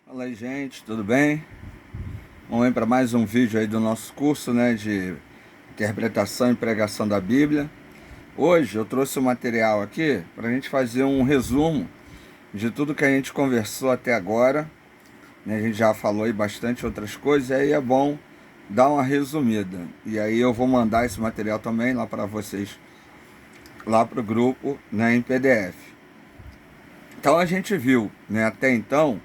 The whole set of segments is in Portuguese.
Fala aí, gente, tudo bem? Vamos para mais um vídeo aí do nosso curso, né, de interpretação e pregação da Bíblia. Hoje eu trouxe um material aqui para a gente fazer um resumo de tudo que a gente conversou até agora, né? A gente já falou aí bastante outras coisas, e aí é bom dar uma resumida. E aí eu vou mandar esse material também lá para vocês, lá para o grupo, né, em PDF. Então a gente viu, né, até então.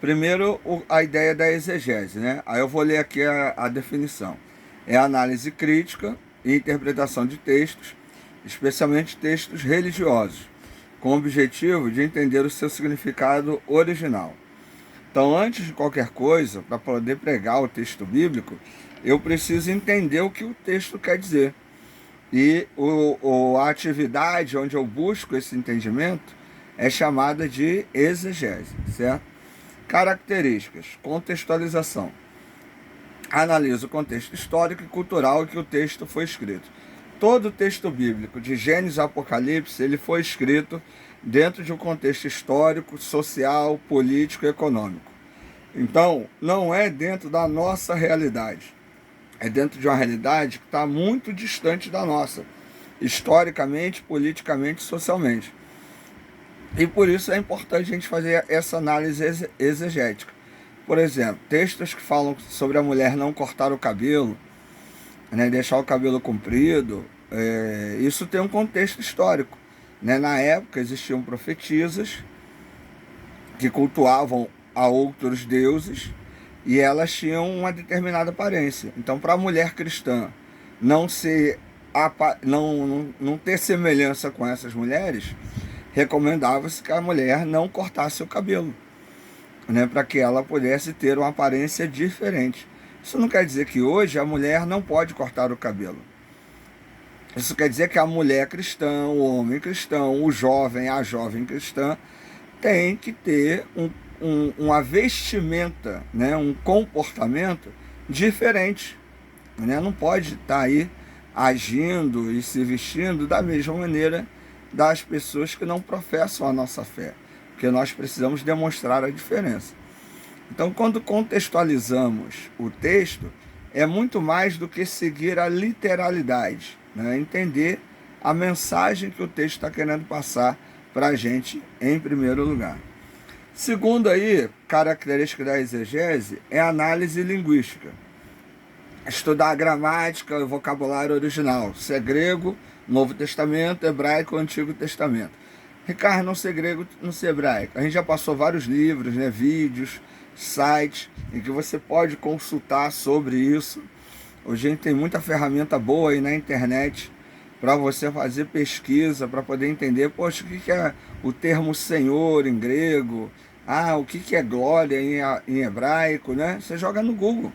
Primeiro, a ideia da exegese, né? Aí eu vou ler aqui a definição. É análise crítica e interpretação de textos, especialmente textos religiosos, com o objetivo de entender o seu significado original. Então, antes de qualquer coisa, para poder pregar o texto bíblico, eu preciso entender o que o texto quer dizer. E a atividade onde eu busco esse entendimento é chamada de exegese, certo? Características: contextualização. Analisa o contexto histórico e cultural em que o texto foi escrito. Todo o texto bíblico, de Gênesis a Apocalipse, ele foi escrito dentro de um contexto histórico, social, político e econômico. Então, não é dentro da nossa realidade. É dentro de uma realidade que está muito distante da nossa, historicamente, politicamente, socialmente. E por isso é importante a gente fazer essa análise exegética. Por exemplo, textos que falam sobre a mulher não cortar o cabelo, né, deixar o cabelo comprido, isso tem um contexto histórico, né? Na época existiam profetisas que cultuavam a outros deuses e elas tinham uma determinada aparência. Então, para a mulher cristã não não ter semelhança com essas mulheres, recomendava-se que a mulher não cortasse o cabelo, né, para que ela pudesse ter uma aparência diferente. Isso não quer dizer que hoje a mulher não pode cortar o cabelo. Isso quer dizer que a mulher cristã, o homem cristão, o jovem, a jovem cristã, tem que ter uma vestimenta, né, um comportamento diferente, né? Não pode estar aí agindo e se vestindo da mesma maneira das pessoas que não professam a nossa fé, porque nós precisamos demonstrar a diferença. Então, quando contextualizamos o texto, é muito mais do que seguir a literalidade, né? Entender a mensagem que o texto está querendo passar para a gente em primeiro lugar. Segundo aí, característica da exegese é a análise linguística. Estudar a gramática e o vocabulário original, se é grego, Novo Testamento, hebraico, Antigo Testamento. Ricardo, não sei grego, não sei hebraico. A gente já passou vários livros, né, vídeos, sites, em que você pode consultar sobre isso. Hoje a gente tem muita ferramenta boa aí na internet para você fazer pesquisa, para poder entender, poxa, o que é o termo Senhor em grego? O que é glória em hebraico, né? Você joga no Google.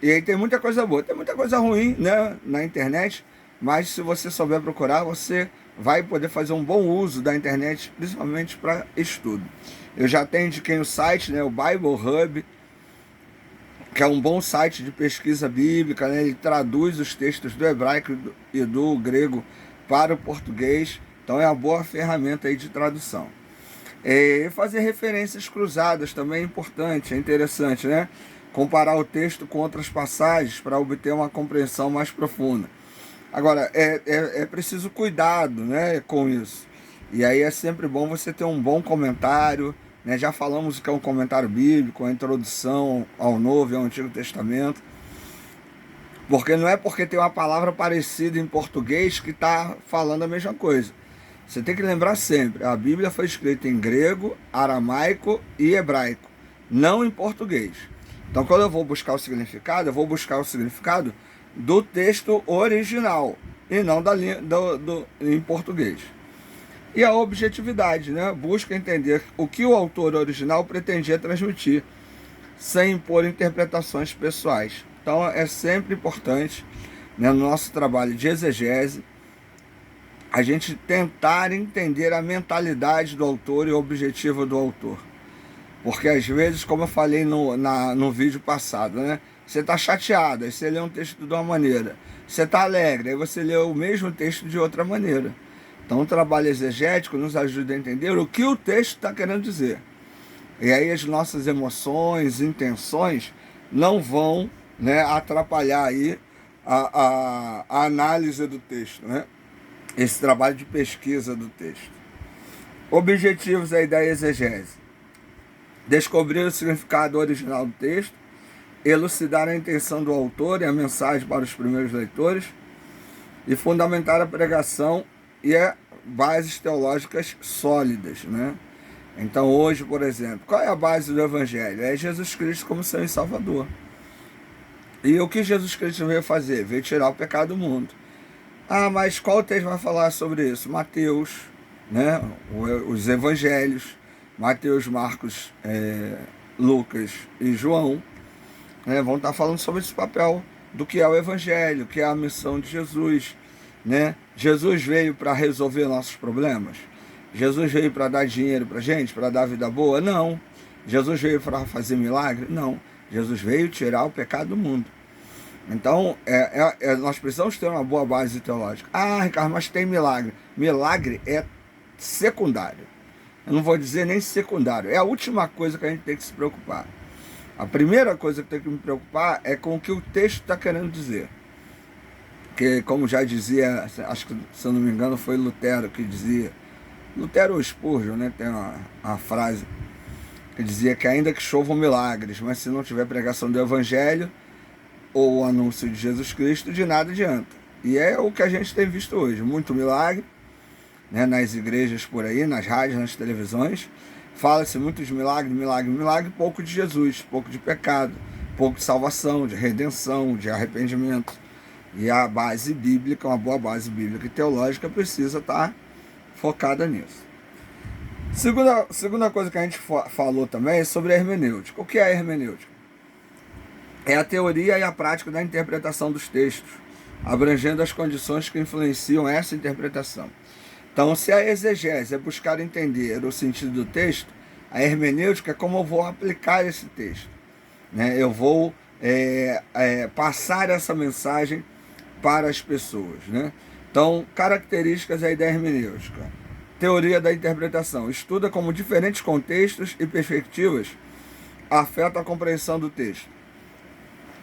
E aí tem muita coisa boa, tem muita coisa ruim, né, na internet, mas se você souber procurar, você vai poder fazer um bom uso da internet, principalmente para estudo. Eu já tenho indiquei o site, né, o Bible Hub, que é um bom site de pesquisa bíblica, né? Ele traduz os textos do hebraico e do grego para o português, então é uma boa ferramenta aí de tradução. E fazer referências cruzadas também é importante, é interessante, né? Comparar o texto com outras passagens para obter uma compreensão mais profunda. Agora, é preciso cuidado, né, com isso. E aí é sempre bom você ter um bom comentário, né? Já falamos que é um comentário bíblico, a introdução ao Novo e ao Antigo Testamento. Porque não é porque tem uma palavra parecida em português que está falando a mesma coisa. Você tem que lembrar sempre, a Bíblia foi escrita em grego, aramaico e hebraico, não em português. Então, quando eu vou buscar o significado, eu vou buscar o significado do texto original e não em português. E a objetividade, né? Busca entender o que o autor original pretendia transmitir, sem impor interpretações pessoais. Então, é sempre importante, né, no nosso trabalho de exegese, a gente tentar entender a mentalidade do autor e o objetivo do autor. Porque às vezes, como eu falei no vídeo passado, né? Você está chateado, aí você lê um texto de uma maneira. Você está alegre, aí você lê o mesmo texto de outra maneira. Então o trabalho exegético nos ajuda a entender o que o texto está querendo dizer. E aí as nossas emoções, intenções não vão, né, atrapalhar aí a análise do texto, né? Esse trabalho de pesquisa do texto. Objetivos aí da exegese: descobrir o significado original do texto, elucidar a intenção do autor e a mensagem para os primeiros leitores, e fundamentar a pregação e bases teológicas sólidas, né? Então hoje, por exemplo, qual é a base do Evangelho? É Jesus Cristo como Senhor e Salvador. E o que Jesus Cristo veio fazer? Veio tirar o pecado do mundo. Ah, mas qual texto vai falar sobre isso? Mateus, né? Os Evangelhos, Mateus, Marcos, Lucas e João, né? Vão estar falando sobre esse papel do que é o Evangelho, que é a missão de Jesus, né? Jesus veio para resolver nossos problemas? Jesus veio para dar dinheiro para gente, para dar vida boa? Não. Jesus veio para fazer milagre? Não. Jesus veio tirar o pecado do mundo. Então, nós precisamos ter uma boa base teológica. Ah, Ricardo, mas tem milagre. Milagre é secundário. Eu não vou dizer nem secundário. É a última coisa que a gente tem que se preocupar. A primeira coisa que tem que me preocupar é com o que o texto está querendo dizer. Que, como já dizia, acho que, se eu não me engano, foi Lutero que dizia. Lutero ou Spurgeon, né? Tem uma frase que dizia que ainda que chovam milagres, mas se não tiver pregação do Evangelho ou o anúncio de Jesus Cristo, de nada adianta. E é o que a gente tem visto hoje, muito milagre, né, nas igrejas por aí, nas rádios, nas televisões. Fala-se muito de milagre, milagre, milagre, pouco de Jesus, pouco de pecado, pouco de salvação, de redenção, de arrependimento. E a base bíblica, uma boa base bíblica e teológica, precisa estar focada nisso. Segunda coisa que a gente falou também é sobre a hermenêutica. O que é a hermenêutica? É a teoria e a prática da interpretação dos textos, abrangendo as condições que influenciam essa interpretação. Então, se a exegese é buscar entender o sentido do texto, a hermenêutica é como eu vou aplicar esse texto, né? Eu vou passar essa mensagem para as pessoas, né? Então, características aí da hermenêutica. Teoria da interpretação. Estuda como diferentes contextos e perspectivas afetam a compreensão do texto.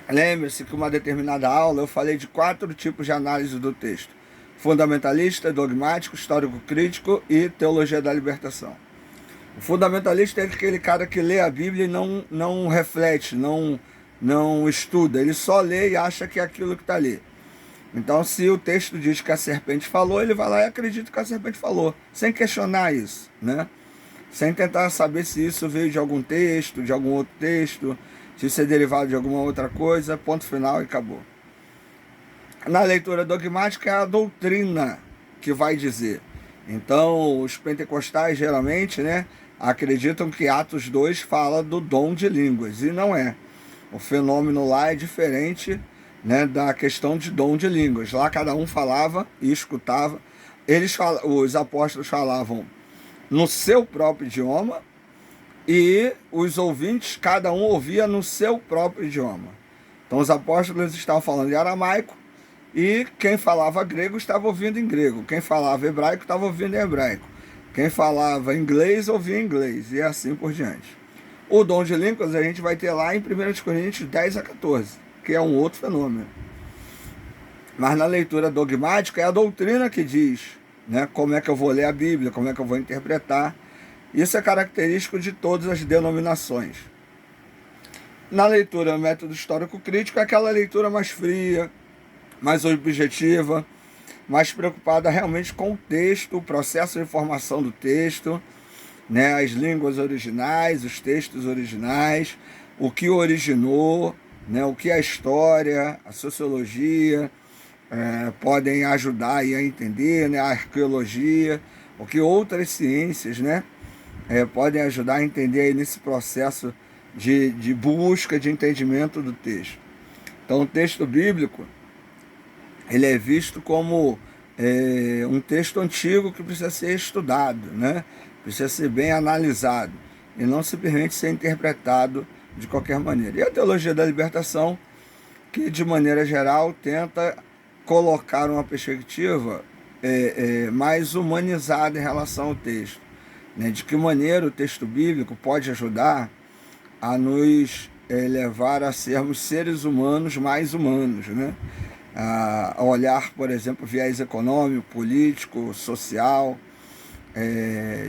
Lembre-se que uma determinada aula eu falei de 4 tipos de análise do texto: fundamentalista, dogmático, histórico-crítico e teologia da libertação. O fundamentalista é aquele cara que lê a Bíblia e não reflete, não estuda, ele só lê e acha que é aquilo que está ali. Então, se o texto diz que a serpente falou, ele vai lá e acredita que a serpente falou, sem questionar isso, né? Sem tentar saber se isso veio de algum texto, de algum outro texto, se isso é derivado de alguma outra coisa, ponto final e acabou. Na leitura dogmática é a doutrina que vai dizer. Então, os pentecostais geralmente, né, acreditam que Atos 2 fala do dom de línguas, e não é. O fenômeno lá é diferente, né, da questão de dom de línguas. Lá cada um falava e escutava. Os apóstolos falavam no seu próprio idioma e os ouvintes, cada um ouvia no seu próprio idioma. Então os apóstolos estavam falando em aramaico e quem falava grego estava ouvindo em grego. Quem falava hebraico estava ouvindo em hebraico. Quem falava inglês ouvia em inglês e assim por diante. O dom de línguas a gente vai ter lá em 1 Coríntios 10 a 14, que é um outro fenômeno. Mas na leitura dogmática é a doutrina que diz, né, como é que eu vou ler a Bíblia, como é que eu vou interpretar. Isso é característico de todas as denominações. Na leitura método histórico-crítico é aquela leitura mais fria, mais objetiva, mais preocupada realmente com o texto, o processo de formação do texto, né, as línguas originais, os textos originais, o que originou, né, o que a história, a sociologia podem ajudar aí a entender, né, a arqueologia, o que outras ciências, né, podem ajudar a entender aí nesse processo de busca de entendimento do texto. Então o texto bíblico ele é visto como um texto antigo que precisa ser estudado, né, precisa ser bem analisado e não simplesmente ser interpretado de qualquer maneira. E a teologia da libertação, que de maneira geral tenta colocar uma perspectiva mais humanizada em relação ao texto. né? De que maneira o texto bíblico pode ajudar a nos levar a sermos seres humanos mais humanos, né? A olhar, por exemplo, viés econômico, político, social,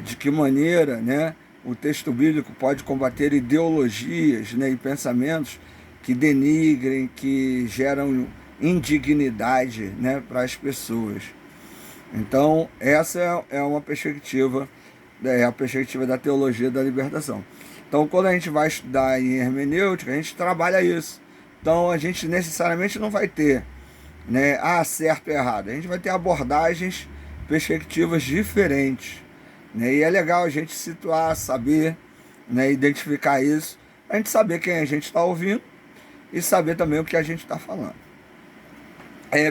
de que maneira, né, o texto bíblico pode combater ideologias, né, e pensamentos que denigrem, que geram indignidade, né, para as pessoas. Então, essa é uma perspectiva, a perspectiva da teologia da libertação. Então, quando a gente vai estudar em hermenêutica, a gente trabalha isso. Então, a gente necessariamente não vai ter, né, certo e errado. A gente vai ter abordagens, perspectivas diferentes, né? E é legal a gente situar, saber, né, identificar isso, a gente saber quem a gente está ouvindo e saber também o que a gente está falando.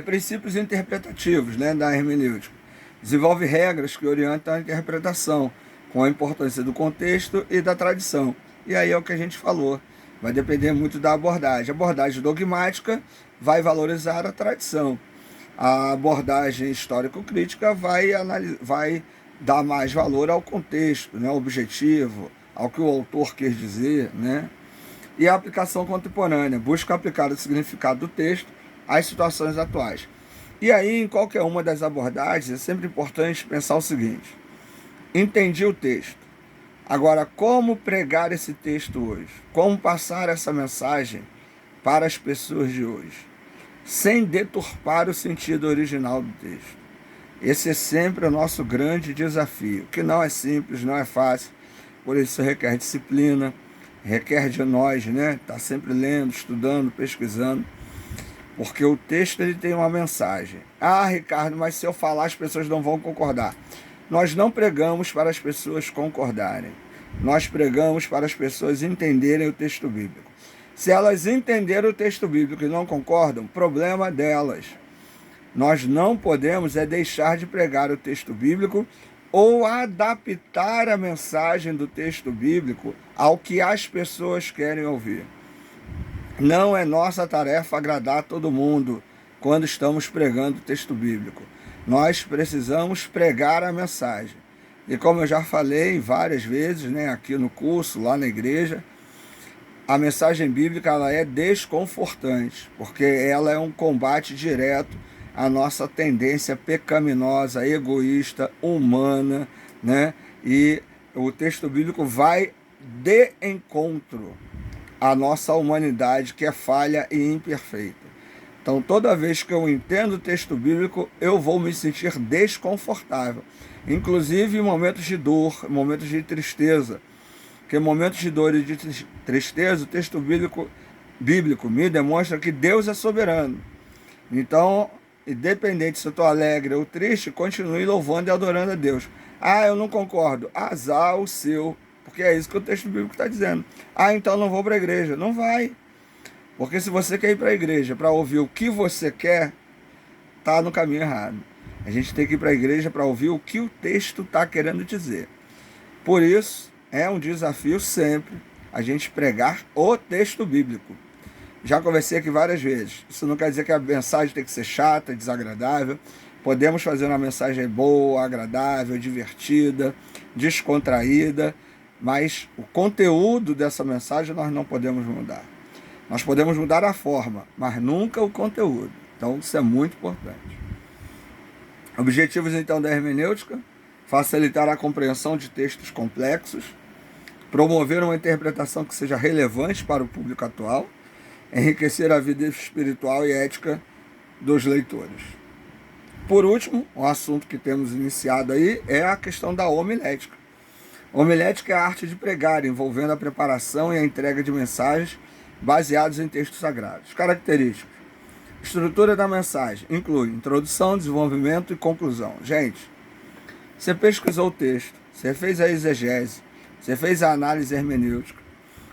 Princípios interpretativos, né, da hermenêutica. Desenvolve regras que orientam a interpretação, com a importância do contexto e da tradição. E aí é o que a gente falou. Vai depender muito da abordagem. A abordagem dogmática vai valorizar a tradição. A abordagem histórico-crítica vai dar mais valor ao contexto, né, ao objetivo, ao que o autor quer dizer, né? E a aplicação contemporânea busca aplicar o significado do texto às situações atuais. E aí, em qualquer uma das abordagens, é sempre importante pensar o seguinte: entendi o texto. Agora, como pregar esse texto hoje? Como passar essa mensagem para as pessoas de hoje, sem deturpar o sentido original do texto? Esse é sempre o nosso grande desafio, que não é simples, não é fácil, por isso requer disciplina, requer de nós, né? Tá sempre lendo, estudando, pesquisando, porque o texto ele tem uma mensagem. Ricardo, mas se eu falar as pessoas não vão concordar. Nós não pregamos para as pessoas concordarem. Nós pregamos para as pessoas entenderem o texto bíblico. Se elas entenderem o texto bíblico e não concordam, problema delas. Nós não podemos deixar de pregar o texto bíblico ou adaptar a mensagem do texto bíblico ao que as pessoas querem ouvir. Não é nossa tarefa agradar todo mundo quando estamos pregando o texto bíblico. Nós precisamos pregar a mensagem. E como eu já falei várias vezes, né, aqui no curso, lá na igreja, a mensagem bíblica ela é desconfortante, porque ela é um combate direto à nossa tendência pecaminosa, egoísta, humana, né? E o texto bíblico vai de encontro à nossa humanidade, que é falha e imperfeita. Então, toda vez que eu entendo o texto bíblico, eu vou me sentir desconfortável. Inclusive em momentos de dor, momentos de tristeza. Porque em momentos de dor e de tristeza, o texto bíblico me demonstra que Deus é soberano. Então, independente se eu estou alegre ou triste, continue louvando e adorando a Deus. Eu não concordo. Azar o seu. Porque é isso que o texto bíblico está dizendo. Então não vou para a igreja. Não vai. Porque se você quer ir para a igreja para ouvir o que você quer, está no caminho errado. A gente tem que ir para a igreja para ouvir o que o texto está querendo dizer. Por isso, é um desafio sempre a gente pregar o texto bíblico. Já conversei aqui várias vezes. Isso não quer dizer que a mensagem tem que ser chata, desagradável. Podemos fazer uma mensagem boa, agradável, divertida, descontraída, mas o conteúdo dessa mensagem nós não podemos mudar. Nós podemos mudar a forma, mas nunca o conteúdo. Então isso é muito importante. Objetivos então da hermenêutica: facilitar a compreensão de textos complexos, promover uma interpretação que seja relevante para o público atual, enriquecer a vida espiritual e ética dos leitores. Por último, um assunto que temos iniciado aí é a questão da homilética. Homilética é a arte de pregar, envolvendo a preparação e a entrega de mensagens baseados em textos sagrados. Características: estrutura da mensagem inclui introdução, desenvolvimento e conclusão. Gente, você pesquisou o texto, você fez a exegese, você fez a análise hermenêutica,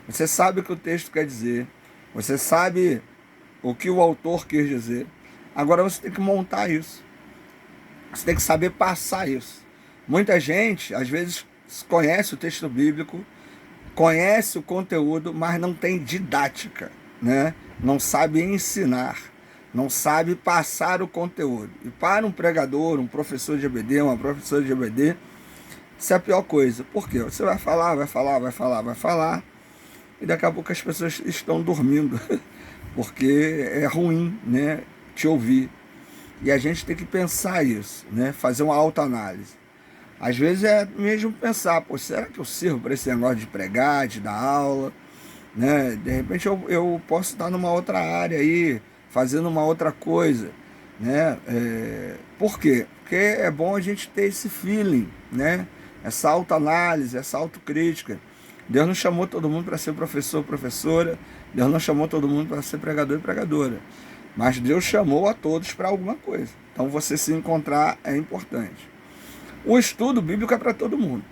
você sabe o que o texto quer dizer, você sabe o que o autor quis dizer. Agora você tem que montar isso. Você tem que saber passar isso. Muita gente, às vezes, conhece o texto bíblico, conhece o conteúdo, mas não tem didática, né? Não sabe ensinar, não sabe passar o conteúdo. E para um pregador, um professor de EBD, uma professora de EBD, Isso é a pior coisa. Por quê? Você vai falar, vai falar, vai falar, vai falar, e daqui a pouco as pessoas estão dormindo, porque é ruim, né, te ouvir. E a gente tem que pensar isso, né, fazer uma autoanálise. Às vezes é mesmo pensar, pô, será que eu sirvo para esse negócio de pregar, de dar aula? Né? De repente eu posso estar numa outra área aí, fazendo uma outra coisa. Né? Por quê? Porque é bom a gente ter esse feeling, né? Essa autoanálise, essa autocrítica. Deus não chamou todo mundo para ser professor, professora. Deus não chamou todo mundo para ser pregador e pregadora. Mas Deus chamou a todos para alguma coisa. Então você se encontrar é importante. O estudo bíblico é para todo mundo,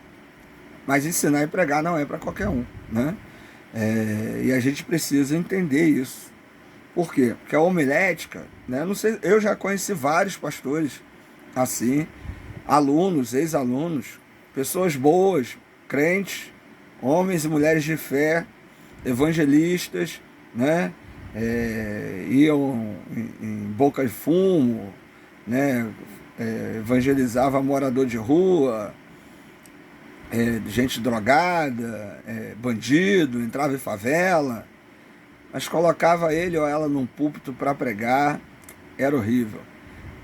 mas ensinar e pregar não é para qualquer um, né? E a gente precisa entender isso. Por quê? Porque a homilética, né? Não sei, eu já conheci vários pastores assim, alunos, ex-alunos, pessoas boas, crentes, homens e mulheres de fé, evangelistas, né? Iam em boca de fumo, né? Evangelizava morador de rua, gente drogada, bandido, entrava em favela, mas colocava ele ou ela num púlpito para pregar, era horrível.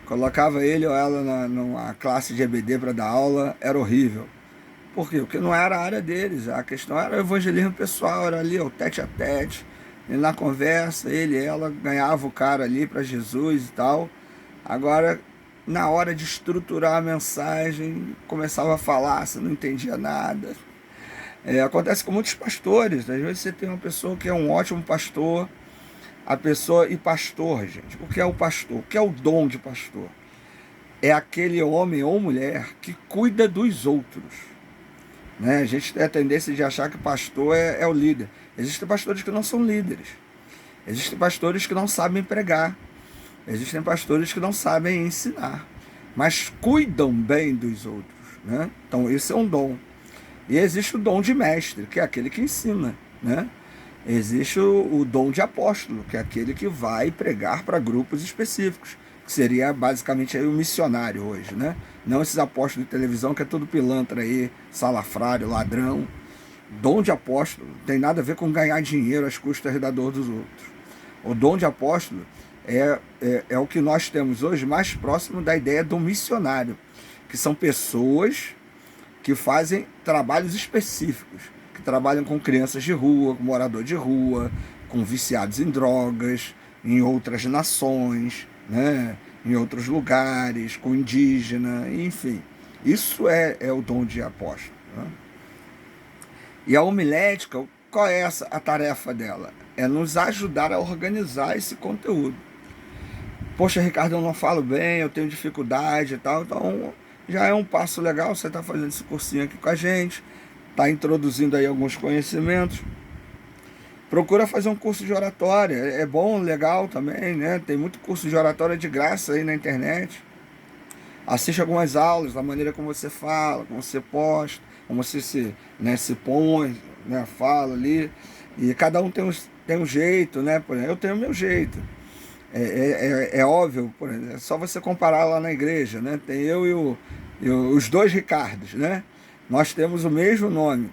Colocava ele ou ela numa classe de EBD para dar aula, era horrível. Por quê? Porque não era a área deles, a questão era o evangelismo pessoal, era ali o tete a tete, e na conversa, ele e ela ganhava o cara ali para Jesus e tal. Agora, na hora de estruturar a mensagem, começava a falar, você não entendia nada. Acontece com muitos pastores. Às vezes você tem uma pessoa que é um ótimo pastor, a pessoa, e pastor, gente, o que é o pastor? O que é o dom de pastor? É aquele homem ou mulher que cuida dos outros, né? A gente tem a tendência de achar que pastor é o líder. Existem pastores que não são líderes, existem pastores que não sabem pregar, existem pastores que não sabem ensinar, mas cuidam bem dos outros, né? Então esse é um dom. E existe o dom de mestre, que é aquele que ensina, né? Existe o dom de apóstolo, que é aquele que vai pregar para grupos específicos, que seria basicamente aí o missionário hoje, né? Não esses apóstolos de televisão que é tudo pilantra aí, salafrário, ladrão. Dom de apóstolo não tem nada a ver com ganhar dinheiro às custas da dor dos outros. O dom de apóstolo é o que nós temos hoje mais próximo da ideia do missionário, que são pessoas que fazem trabalhos específicos, que trabalham com crianças de rua, com morador de rua, com viciados em drogas, em outras nações, né? Em outros lugares, com indígena, enfim. Isso é o dom de apóstolo, né? E a homilética, qual é a tarefa dela? É nos ajudar a organizar esse conteúdo. Poxa, Ricardo, eu não falo bem, eu tenho dificuldade e tal, então já é um passo legal, você está fazendo esse cursinho aqui com a gente, está introduzindo aí alguns conhecimentos. Procura fazer um curso de oratória, é bom, legal também, né? Tem muito curso de oratória de graça aí na internet. Assiste algumas aulas, da maneira como você fala, como você posta, como você se põe, né? Fala ali. E cada um tem um jeito, né? Por exemplo, eu tenho o meu jeito. É óbvio, por exemplo, é só você comparar lá na igreja, né? Tem eu e os dois Ricardos, né? Nós temos o mesmo nome,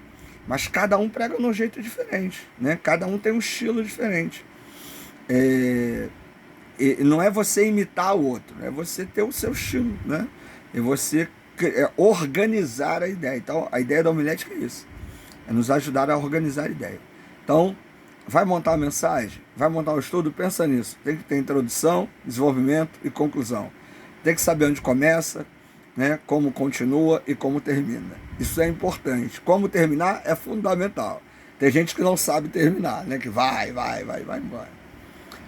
mas cada um prega de um jeito diferente, né? Cada um tem um estilo diferente. E não é você imitar o outro, é você ter o seu estilo, né? E você organizar a ideia. Então, a ideia da homilética é isso, é nos ajudar a organizar a ideia. Então, vai montar a mensagem, vai montar o estudo, pensa nisso. Tem que ter introdução, desenvolvimento e conclusão. Tem que saber onde começa, né, como continua e como termina. Isso é importante. Como terminar é fundamental. Tem gente que não sabe terminar, né, que vai embora.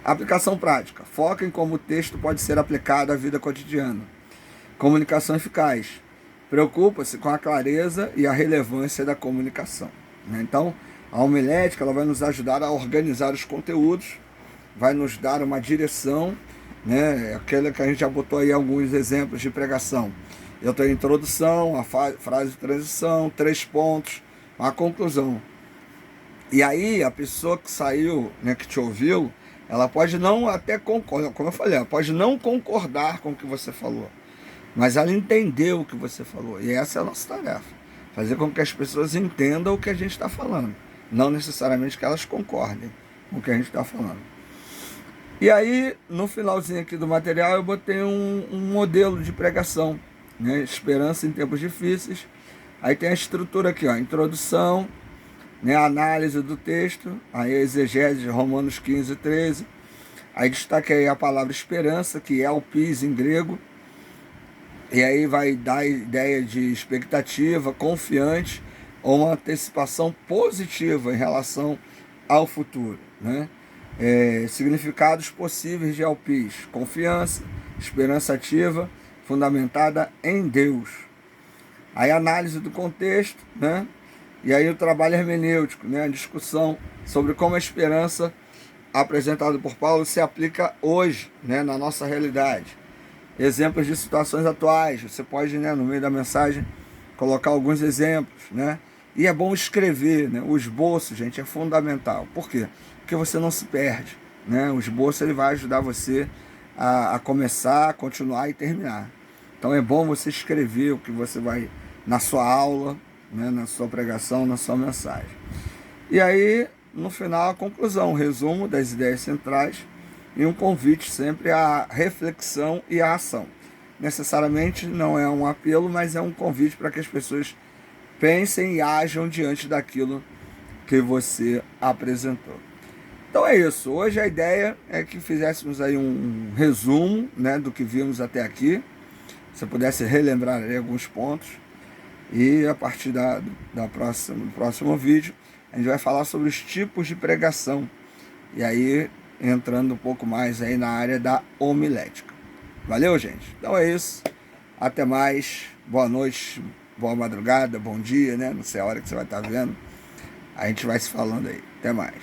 Aplicação prática. Foca em como o texto pode ser aplicado à vida cotidiana. Comunicação eficaz. Preocupa-se com a clareza e a relevância da comunicação, né? Então, a homilética ela vai nos ajudar a organizar os conteúdos, vai nos dar uma direção, né? Aquela que a gente já botou aí alguns exemplos de pregação. Eu tenho a introdução, a frase de transição, 3 pontos, a conclusão. E aí a pessoa que saiu, né, que te ouviu, ela pode não até concordar, como eu falei, ela pode não concordar com o que você falou, mas ela entendeu o que você falou. E essa é a nossa tarefa. fazer com que as pessoas entendam o que a gente está falando, não necessariamente que elas concordem com o que a gente está falando. E aí, no finalzinho aqui do material, eu botei um modelo de pregação, né? Esperança em tempos difíceis. Aí tem a estrutura aqui, ó, introdução, né? Análise do texto, aí a exegese de Romanos 15, 13. Aí destaque aí a palavra esperança, que é o pis em grego. E aí vai dar a ideia de expectativa, confiante, ou uma antecipação positiva em relação ao futuro, né? Significados possíveis de alpis: confiança, esperança ativa, fundamentada em Deus. Aí análise do contexto, né? E aí o trabalho hermenêutico, né? A discussão sobre como a esperança apresentada por Paulo se aplica hoje, né? Na nossa realidade. Exemplos de situações atuais. Você pode, né, no meio da mensagem, colocar alguns exemplos, né? E é bom escrever, né? O esboço, gente, é fundamental. Por quê? Porque você não se perde, né? O esboço ele vai ajudar você a começar, continuar e terminar. Então é bom você escrever o que você vai na sua aula, né? Na sua pregação, na sua mensagem. E aí, no final, a conclusão, o resumo das ideias centrais e um convite sempre à reflexão e à ação. Necessariamente não é um apelo, mas é um convite para que as pessoas pensem e ajam diante daquilo que você apresentou. Então é isso. Hoje a ideia é que fizéssemos aí um resumo, né, do que vimos até aqui. Se pudesse relembrar aí alguns pontos. E a partir do próximo vídeo, a gente vai falar sobre os tipos de pregação. E aí, entrando um pouco mais aí na área da homilética. Valeu, gente? Então é isso. Até mais. Boa noite, boa madrugada, bom dia, né? Não sei a hora que você vai estar vendo. A gente vai se falando aí. Até mais.